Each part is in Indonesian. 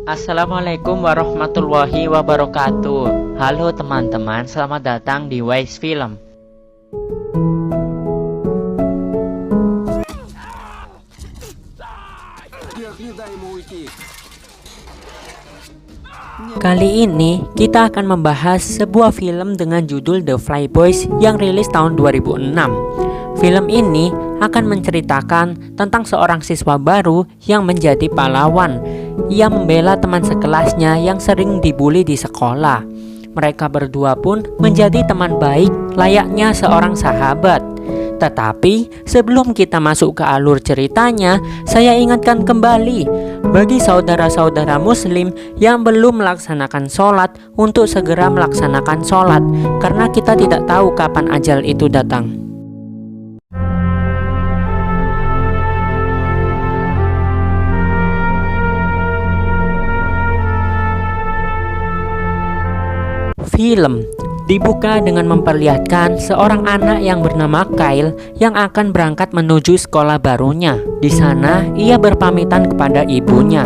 Assalamualaikum warahmatullahi wabarakatuh. Halo teman-teman, selamat datang di Wise Film. Kali ini kita akan membahas sebuah film dengan judul The Flyboys yang rilis tahun 2006. Film ini akan menceritakan tentang seorang siswa baru yang menjadi pahlawan. Ia membela teman sekelasnya yang sering dibully di sekolah. Mereka berdua pun menjadi teman baik layaknya seorang sahabat. Tetapi sebelum kita masuk ke alur ceritanya, saya ingatkan kembali bagi saudara-saudara muslim yang belum melaksanakan sholat untuk segera melaksanakan sholat, karena kita tidak tahu kapan ajal itu datang. Film dibuka dengan memperlihatkan seorang anak yang bernama Kyle yang akan berangkat menuju sekolah barunya. Di sana, ia berpamitan kepada ibunya.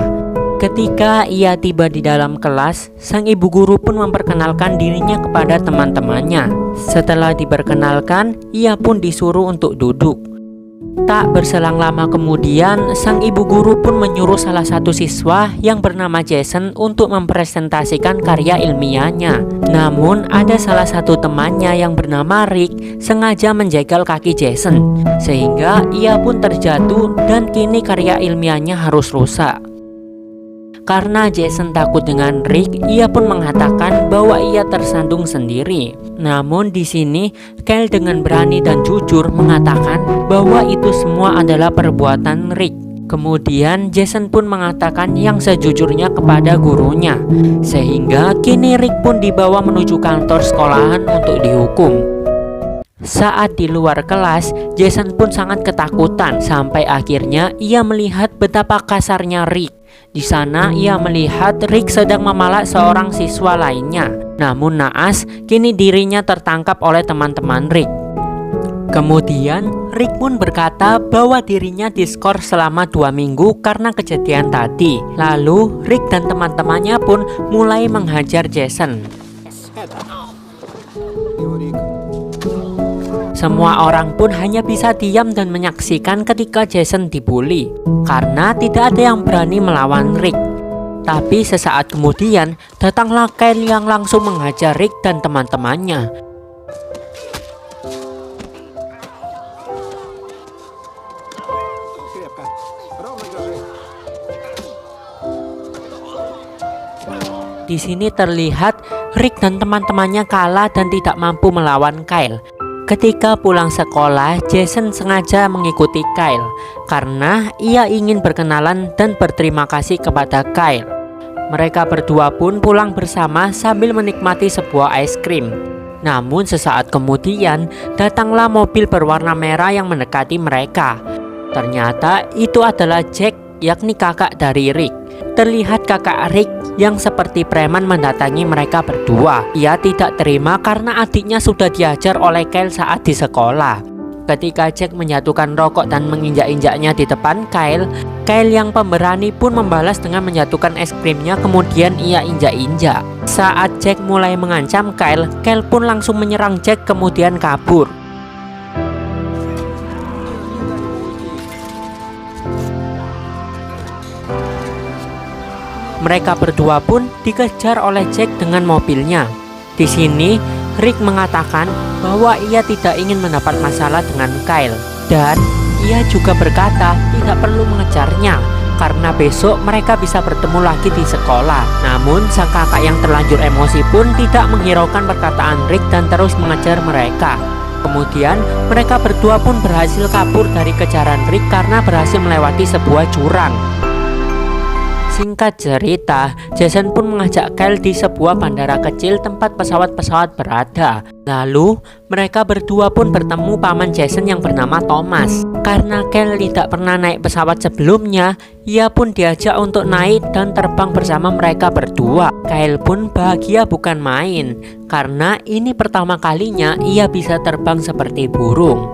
Ketika ia tiba di dalam kelas, sang ibu guru pun memperkenalkan dirinya kepada teman-temannya. Setelah diperkenalkan, ia pun disuruh untuk duduk. Tak berselang lama kemudian, sang ibu guru pun menyuruh salah satu siswa yang bernama Jason untuk mempresentasikan karya ilmiahnya. Namun ada salah satu temannya yang bernama Rick sengaja menjegal kaki Jason, sehingga ia pun terjatuh dan kini karya ilmiahnya harus rusak. Karena Jason takut dengan Rick, ia pun mengatakan bahwa ia tersandung sendiri. Namun di sini Kyle dengan berani dan jujur mengatakan bahwa itu semua adalah perbuatan Rick. Kemudian Jason pun mengatakan yang sejujurnya kepada gurunya, sehingga kini Rick pun dibawa menuju kantor sekolahan untuk dihukum. Saat di luar kelas, Jason pun sangat ketakutan sampai akhirnya ia melihat betapa kasarnya Rick. Di sana ia melihat Rick sedang memalak seorang siswa lainnya. Namun naas, kini dirinya tertangkap oleh teman-teman Rick. Kemudian Rick pun berkata bahwa dirinya diskor selama 2 minggu karena kejadian tadi. Lalu Rick dan teman-temannya pun mulai menghajar Jason. Semua orang pun hanya bisa diam dan menyaksikan ketika Jason dibully, karena tidak ada yang berani melawan Rick. Tapi sesaat kemudian datanglah Kyle yang langsung menghajar Rick dan teman-temannya. Di sini terlihat Rick dan teman-temannya kalah dan tidak mampu melawan Kyle. Ketika pulang sekolah, Jason sengaja mengikuti Kyle karena ia ingin berkenalan dan berterima kasih kepada Kyle. Mereka berdua pun pulang bersama sambil menikmati sebuah es krim. Namun sesaat kemudian datanglah mobil berwarna merah yang mendekati mereka. Ternyata itu adalah Jack, yakni kakak dari Rick. Terlihat kakak Rick yang seperti preman mendatangi mereka berdua. Ia tidak terima karena adiknya sudah diajar oleh Kyle saat di sekolah. Ketika Jack menjatuhkan rokok dan menginjak-injaknya di depan Kyle, Kyle yang pemberani pun membalas dengan menjatuhkan es krimnya, kemudian ia injak-injak. Saat Jack mulai mengancam Kyle, Kyle pun langsung menyerang Jack kemudian kabur. Mereka berdua pun dikejar oleh Jack dengan mobilnya. Di sini, Rick mengatakan bahwa ia tidak ingin mendapat masalah dengan Kyle. Dan ia juga berkata tidak perlu mengejarnya, karena besok mereka bisa bertemu lagi di sekolah. Namun, sang kakak yang terlanjur emosi pun tidak menghiraukan perkataan Rick dan terus mengejar mereka. Kemudian, mereka berdua pun berhasil kabur dari kejaran Rick karena berhasil melewati sebuah jurang. Singkat cerita, Jason pun mengajak Kyle di sebuah bandara kecil tempat pesawat-pesawat berada. Lalu, mereka berdua pun bertemu paman Jason yang bernama Thomas. Karena Kyle tidak pernah naik pesawat sebelumnya, ia pun diajak untuk naik dan terbang bersama mereka berdua. Kyle pun bahagia bukan main, karena ini pertama kalinya ia bisa terbang seperti burung.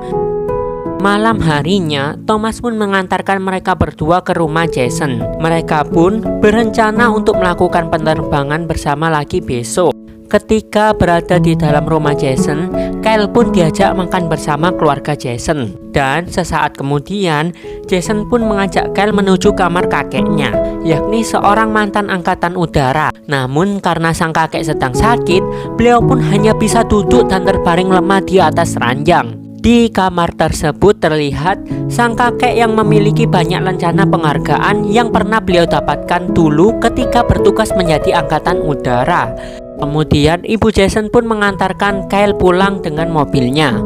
Malam harinya, Thomas pun mengantarkan mereka berdua ke rumah Jason. Mereka pun berencana untuk melakukan penerbangan bersama lagi besok. Ketika berada di dalam rumah Jason, Kyle pun diajak makan bersama keluarga Jason. Dan sesaat kemudian, Jason pun mengajak Kyle menuju kamar kakeknya, yakni seorang mantan angkatan udara. Namun karena sang kakek sedang sakit, beliau pun hanya bisa duduk dan terbaring lemah di atas ranjang. Di kamar tersebut terlihat sang kakek yang memiliki banyak lencana penghargaan yang pernah beliau dapatkan dulu ketika bertugas menjadi angkatan udara. Kemudian ibu Jason pun mengantarkan Kyle pulang dengan mobilnya.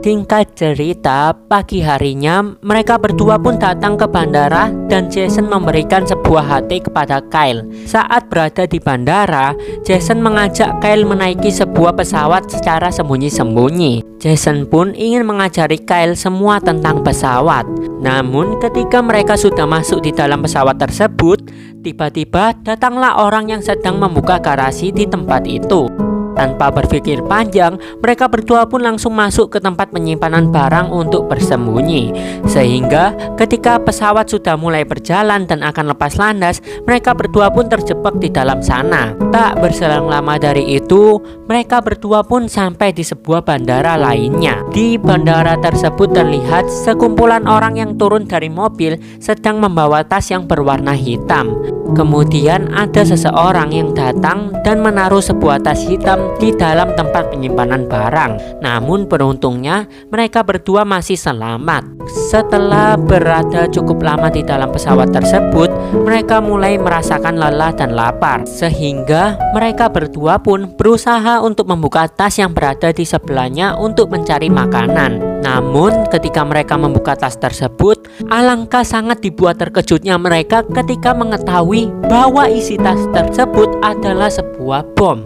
Singkat cerita, pagi harinya mereka berdua pun datang ke bandara dan Jason memberikan sebuah HT kepada Kyle. Saat berada di bandara, Jason mengajak Kyle menaiki sebuah pesawat secara sembunyi-sembunyi. Jason pun ingin mengajari Kyle semua tentang pesawat. Namun ketika mereka sudah masuk di dalam pesawat tersebut, tiba-tiba datanglah orang yang sedang membuka garasi di tempat itu. Tanpa berpikir panjang, mereka berdua pun langsung masuk ke tempat penyimpanan barang untuk bersembunyi. Sehingga ketika pesawat sudah mulai berjalan dan akan lepas landas, mereka berdua pun terjebak di dalam sana. Tak berselang lama dari itu, mereka berdua pun sampai di sebuah bandara lainnya. Di bandara tersebut terlihat sekumpulan orang yang turun dari mobil sedang membawa tas yang berwarna hitam. Kemudian ada seseorang yang datang dan menaruh sebuah tas hitam di dalam tempat penyimpanan barang. Namun beruntungnya mereka berdua masih selamat. Setelah berada cukup lama di dalam pesawat tersebut, mereka mulai merasakan lelah dan lapar. Sehingga mereka berdua pun berusaha untuk membuka tas yang berada di sebelahnya untuk mencari makanan. Namun ketika mereka membuka tas tersebut, alangkah sangat dibuat terkejutnya mereka ketika mengetahui bahwa isi tas tersebut adalah sebuah bom.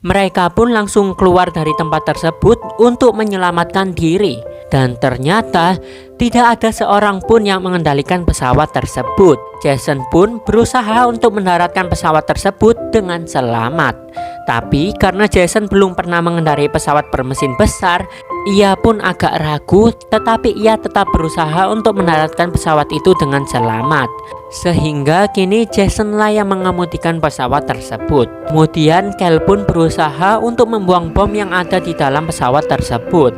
Mereka pun langsung keluar dari tempat tersebut untuk menyelamatkan diri. Dan ternyata tidak ada seorang pun yang mengendalikan pesawat tersebut. Jason pun berusaha untuk mendaratkan pesawat tersebut dengan selamat. Tapi karena Jason belum pernah mengendarai pesawat bermesin besar, ia pun agak ragu, tetapi ia tetap berusaha untuk mendaratkan pesawat itu dengan selamat. Sehingga kini Jason lah yang mengemudikan pesawat tersebut. Kemudian Kyle pun berusaha untuk membuang bom yang ada di dalam pesawat tersebut.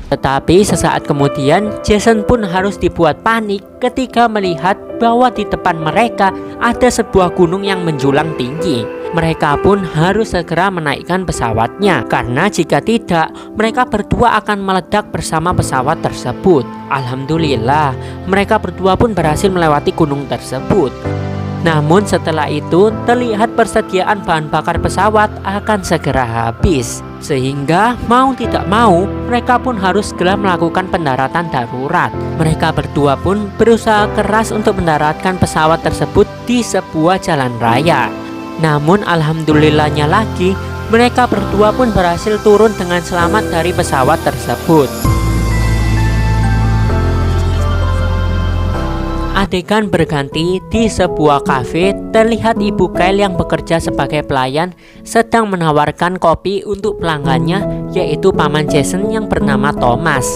Tetapi sesaat kemudian Jason pun harus dibuat panik ketika melihat bahwa di depan mereka ada sebuah gunung yang menjulang tinggi. Mereka pun harus segera menaikkan pesawatnya, karena jika tidak mereka berdua akan meledak bersama pesawat tersebut. Alhamdulillah mereka berdua pun berhasil melewati gunung tersebut. Namun setelah itu terlihat persediaan bahan bakar pesawat akan segera habis. Sehingga mau tidak mau mereka pun harus segera melakukan pendaratan darurat. Mereka berdua pun berusaha keras untuk mendaratkan pesawat tersebut di sebuah jalan raya. Namun alhamdulillahnya lagi, mereka berdua pun berhasil turun dengan selamat dari pesawat tersebut. Adegan berganti di sebuah kafe. Terlihat ibu Kyle yang bekerja sebagai pelayan sedang menawarkan kopi untuk pelanggannya, yaitu paman Jason yang bernama Thomas.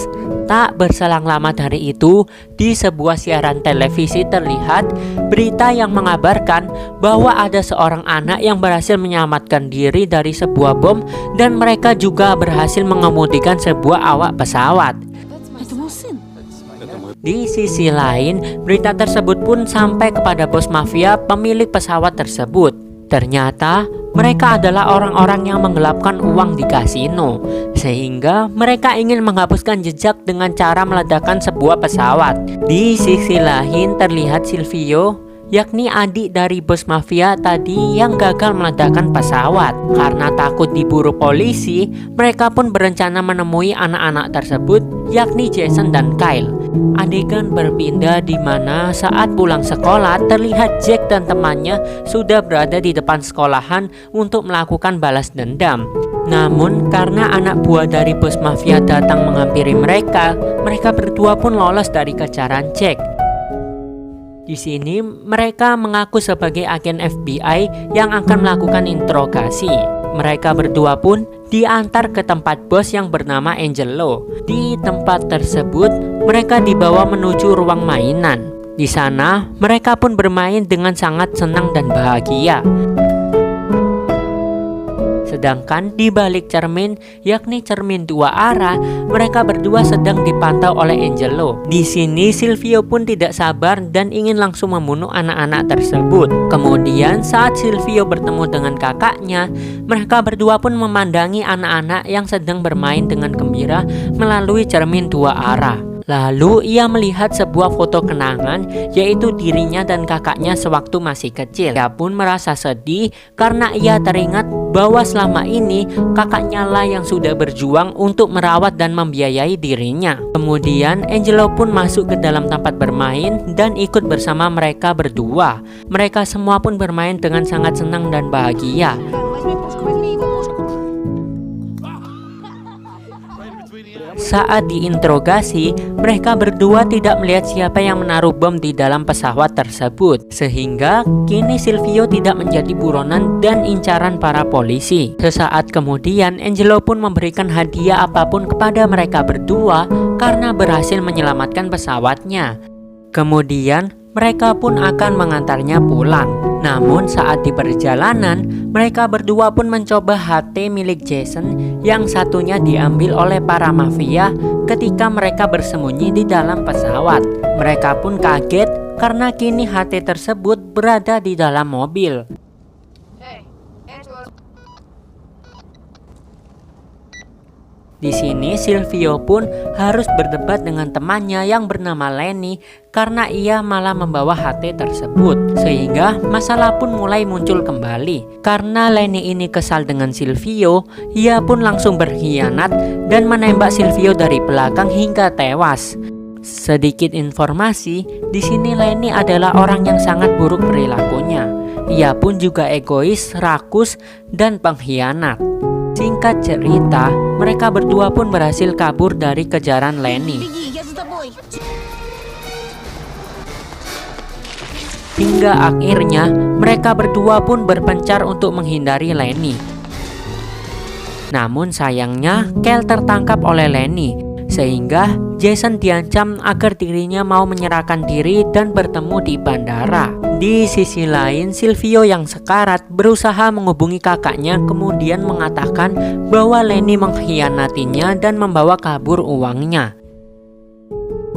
Tak berselang lama dari itu, di sebuah siaran televisi terlihat berita yang mengabarkan bahwa ada seorang anak yang berhasil menyelamatkan diri dari sebuah bom, dan mereka juga berhasil mengemudikan sebuah awak pesawat. Di sisi lain, berita tersebut pun sampai kepada bos mafia pemilik pesawat tersebut. Ternyata mereka adalah orang-orang yang menggelapkan uang di kasino, sehingga mereka ingin menghapuskan jejak dengan cara meledakkan sebuah pesawat. Di sisi lain terlihat Silvio, yakni adik dari bos mafia tadi yang gagal meledakkan pesawat. Karena takut diburu polisi, mereka pun berencana menemui anak-anak tersebut, yakni Jason dan Kyle. Adegan berpindah di mana saat pulang sekolah terlihat Jack dan temannya sudah berada di depan sekolahan untuk melakukan balas dendam. Namun karena anak buah dari bos mafia datang menghampiri mereka, mereka berdua pun lolos dari kejaran Jack. Di sini mereka mengaku sebagai agen FBI yang akan melakukan interogasi. Mereka berdua pun diantar ke tempat bos yang bernama Angelo. Di tempat tersebut, mereka dibawa menuju ruang mainan. Di sana, mereka pun bermain dengan sangat senang dan bahagia. Sedangkan di balik cermin, yakni cermin dua arah, mereka berdua sedang dipantau oleh Angelo. Di sini Silvio pun tidak sabar dan ingin langsung membunuh anak-anak tersebut. Kemudian saat Silvio bertemu dengan kakaknya, mereka berdua pun memandangi anak-anak yang sedang bermain dengan gembira melalui cermin dua arah. Lalu ia melihat sebuah foto kenangan, yaitu dirinya dan kakaknya sewaktu masih kecil. Ia pun merasa sedih karena ia teringat bahwa selama ini kakaknya lah yang sudah berjuang untuk merawat dan membiayai dirinya. Kemudian Angelo pun masuk ke dalam tempat bermain dan ikut bersama mereka berdua. Mereka semua pun bermain dengan sangat senang dan bahagia. Saat diinterogasi, mereka berdua tidak melihat siapa yang menaruh bom di dalam pesawat tersebut. Sehingga kini Silvio tidak menjadi buronan dan incaran para polisi. Sesaat kemudian, Angelo pun memberikan hadiah apapun kepada mereka berdua karena berhasil menyelamatkan pesawatnya. Kemudian, mereka pun akan mengantarnya pulang. Namun saat di perjalanan, mereka berdua pun mencoba HT milik Jason yang satunya diambil oleh para mafia ketika mereka bersembunyi di dalam pesawat. Mereka pun kaget karena kini HT tersebut berada di dalam mobil. Di sini Silvio pun harus berdebat dengan temannya yang bernama Lenny karena ia malah membawa HT tersebut. Sehingga masalah pun mulai muncul kembali. Karena Lenny ini kesal dengan Silvio, ia pun langsung berkhianat dan menembak Silvio dari belakang hingga tewas. Sedikit informasi, di sini Lenny adalah orang yang sangat buruk perilakunya. Ia pun juga egois, rakus, dan pengkhianat. Singkat cerita, mereka berdua pun berhasil kabur dari kejaran Lenny. Hingga akhirnya, mereka berdua pun berpencar untuk menghindari Lenny. Namun sayangnya, Kel tertangkap oleh Lenny, sehingga Jason diancam agar dirinya mau menyerahkan diri dan bertemu di bandara. Di sisi lain, Silvio yang sekarat berusaha menghubungi kakaknya, kemudian mengatakan bahwa Lenny mengkhianatinya dan membawa kabur uangnya.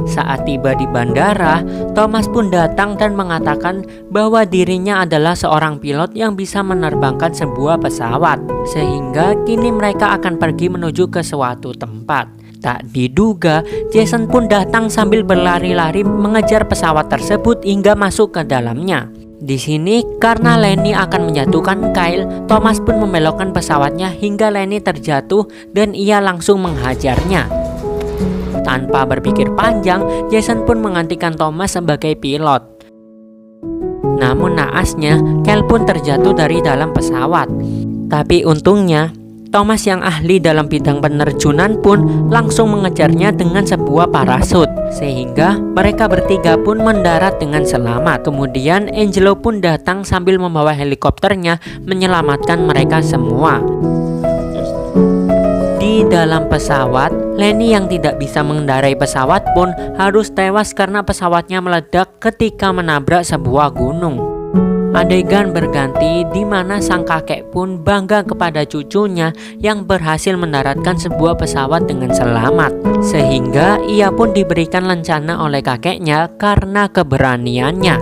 Saat tiba di bandara, Thomas pun datang dan mengatakan bahwa dirinya adalah seorang pilot yang bisa menerbangkan sebuah pesawat, sehingga kini mereka akan pergi menuju ke suatu tempat. Tak diduga, Jason pun datang sambil berlari-lari mengejar pesawat tersebut hingga masuk ke dalamnya. Di sini, karena Lenny akan menjatuhkan Kyle, Thomas pun membelokkan pesawatnya hingga Lenny terjatuh dan ia langsung menghajarnya. Tanpa berpikir panjang, Jason pun menggantikan Thomas sebagai pilot. Namun naasnya, Kyle pun terjatuh dari dalam pesawat. Tapi untungnya, Thomas yang ahli dalam bidang penerjunan pun langsung mengejarnya dengan sebuah parasut, sehingga mereka bertiga pun mendarat dengan selamat. Kemudian Angelo pun datang sambil membawa helikopternya menyelamatkan mereka semua. Di dalam pesawat, Lenny yang tidak bisa mengendarai pesawat pun harus tewas karena pesawatnya meledak ketika menabrak sebuah gunung. Adegan berganti di mana sang kakek pun bangga kepada cucunya yang berhasil mendaratkan sebuah pesawat dengan selamat, sehingga ia pun diberikan lencana oleh kakeknya karena keberaniannya.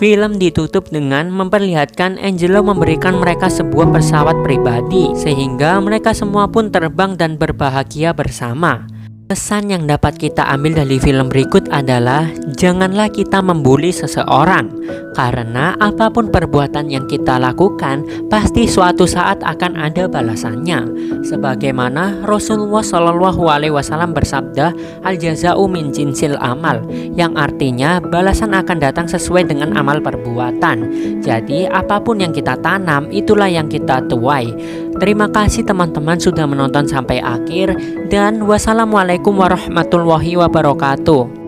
Film ditutup dengan memperlihatkan Angelo memberikan mereka sebuah pesawat pribadi, sehingga mereka semua pun terbang dan berbahagia bersama. Pesan yang dapat kita ambil dari film berikut adalah janganlah kita membuli seseorang, karena apapun perbuatan yang kita lakukan pasti suatu saat akan ada balasannya. Sebagaimana Rasulullah Shallallahu Alaihi Wasallam bersabda, al jazau min jinsil amal, yang artinya balasan akan datang sesuai dengan amal perbuatan. Jadi apapun yang kita tanam itulah yang kita tuai. Terima kasih teman-teman sudah menonton sampai akhir, dan wassalamualaikum warahmatullahi wabarakatuh.